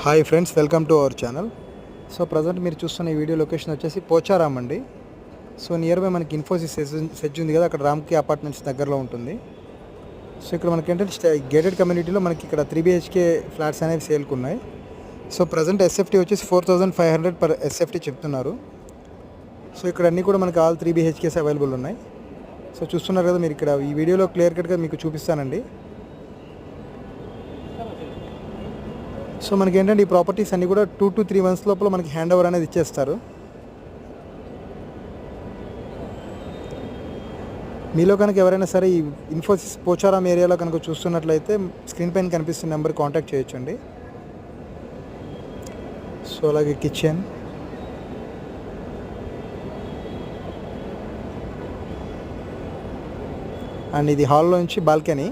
Hi friends, welcome to our channel. So present మీరు చూస్తున్న ఈ వీడియో లొకేషన్ వచ్చేసి పోచారామ్ అండి. సో నియర్ బై మనకి ఇన్ఫోసిస్ సెజ్ ఉంది కదా, అక్కడ రామ్కి అపార్ట్మెంట్స్ దగ్గరలో ఉంటుంది. సో ఇక్కడ మనకి ఏంటంటే గేటెడ్ కమ్యూనిటీలో మనకి ఇక్కడ 3 BHK ఫ్లాట్స్ అనేవి సేల్కి ఉన్నాయి. సో ప్రజెంట్ ఎస్ఎఫ్టీ వచ్చేసి 4500 పర్ ఎస్ఎఫ్టీ చెప్తున్నారు. సో ఇక్కడ అన్నీ కూడా మనకి ఆల్ 3 BHKs అవైలబుల్ ఉన్నాయి. సో చూస్తున్నారు కదా మీరు, ఇక్కడ ఈ వీడియోలో క్లియర్ కట్గా మీకు చూపిస్తానండి. సో మనకి ఏంటంటే ఈ ప్రాపర్టీస్ అన్నీ కూడా 2 to 3 months లోపల మనకి హ్యాండ్ ఓవర్ అనేది ఇచ్చేస్తారు. మీలో కనుక ఎవరైనా సరే ఈ ఇన్ఫోసిస్ పోచారామ్ ఏరియాలో కనుక చూస్తున్నట్లయితే స్క్రీన్ పైన కనిపిస్తున్న నెంబర్ కాంటాక్ట్ చేయొచ్చండి. సో అలాగే కిచెన్ అండ్ ఇది హాల్లో నుంచి బాల్కనీ.